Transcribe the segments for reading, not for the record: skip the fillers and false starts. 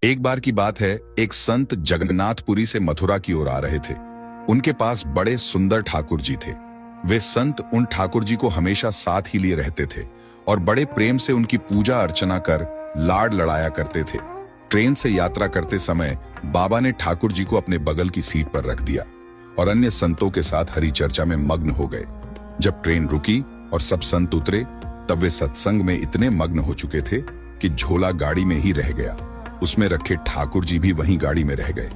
एक बार की बात है, एक संत जगन्नाथपुरी से मथुरा की ओर आ रहे थे। उनके पास बड़े सुंदर ठाकुर जी थे। वे संत उन ठाकुर जी को हमेशा साथ ही लिए रहते थे और बड़े प्रेम से उनकी पूजा अर्चना कर लाड लड़ाया करते थे। ट्रेन से यात्रा करते समय बाबा ने ठाकुर जी को अपने बगल की सीट पर रख दिया और अन्य संतों के साथ हरि चर्चा में मग्न हो गए। जब ट्रेन रुकी और सब संत उतरे, तब वे सत्संग में इतने मग्न हो चुके थे कि झोला गाड़ी में ही रह गया। उसमें रखे ठाकुर जी भी वहीं गाड़ी में रह गए।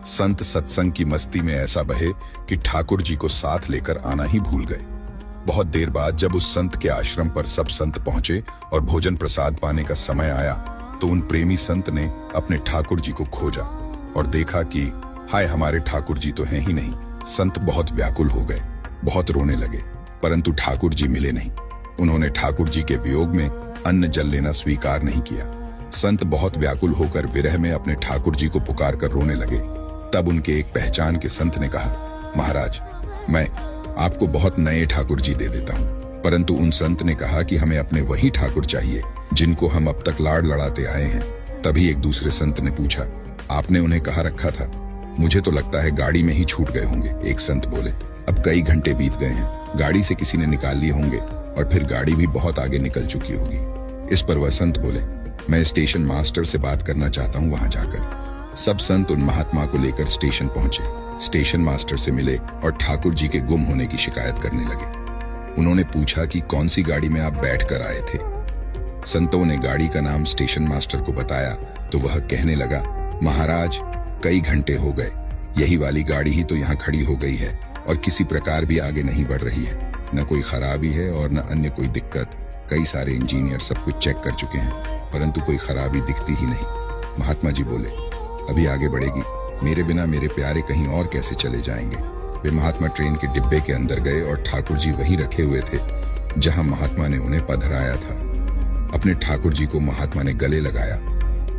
संत सत्संग की मस्ती में ऐसा बहे कि ठाकुर जी को साथ लेकर आना ही भूल गए। बहुत देर बाद जब उस संत के आश्रम पर सब संत पहुंचे और भोजन प्रसाद पाने का समय आया, तो उन प्रेमी संत ने अपने ठाकुर जी को खोजा और देखा कि हाय, हमारे ठाकुर जी तो हैं ही नहीं। संत बहुत व्याकुल हो गए, बहुत रोने लगे, परंतु ठाकुर जी मिले नहीं। उन्होंने ठाकुर जी के वियोग में अन्न जल लेना स्वीकार नहीं किया। संत बहुत व्याकुल होकर विरह में अपने ठाकुर जी को पुकार कर रोने लगे। तब उनके एक पहचान के संत ने कहा, महाराज, मैं आपको बहुत नए ठाकुर जी दे देता हूँ। परंतु उन संत ने कहा कि हमें अपने वही ठाकुर चाहिए जिनको हम अब तक लाड लड़ाते आए हैं। तभी एक दूसरे संत ने पूछा, आपने उन्हें कहाँ रखा था? मुझे तो लगता है गाड़ी में ही छूट गए होंगे। एक संत बोले, अब कई घंटे बीत गए हैं, गाड़ी से किसी ने निकाल लिए होंगे और फिर गाड़ी भी बहुत आगे निकल चुकी होगी। इस पर वह संत बोले, मैं स्टेशन मास्टर से बात करना चाहता हूँ वहां जाकर। सब संत उन महात्मा को लेकर स्टेशन पहुंचे। स्टेशन मास्टर से मिले और ठाकुर जी के गुम होने की शिकायत करने लगे। उन्होंने पूछा कि कौन सी गाड़ी में आप बैठकर आए थे। संतों ने गाड़ी का नाम स्टेशन मास्टर को बताया तो वह कहने लगा, महाराज, कई घंटे हो गए, यही वाली गाड़ी ही तो यहाँ खड़ी हो गई है और किसी प्रकार भी आगे नहीं बढ़ रही है। न कोई खराबी है और न अन्य कोई दिक्कत। कई सारे इंजीनियर सब कुछ चेक कर चुके हैं, परंतु कोई खराबी दिखती ही नहीं। महात्मा जी बोले, अभी आगे बढ़ेगी, मेरे बिना मेरे प्यारे कहीं और कैसे चले जाएंगे। वे महात्मा ट्रेन के डिब्बे के अंदर गए और ठाकुर जी वहीं रखे हुए थे जहां महात्मा ने उन्हें पधराया था। अपने ठाकुर जी को महात्मा ने गले लगाया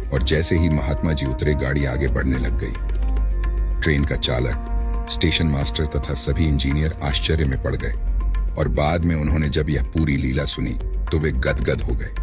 और जैसे ही महात्मा जी उतरे, गाड़ी आगे बढ़ने लग गई। ट्रेन का चालक, स्टेशन मास्टर तथा सभी इंजीनियर आश्चर्य में पड़ गए और बाद में उन्होंने जब यह पूरी लीला सुनी तो वे गदगद हो गए।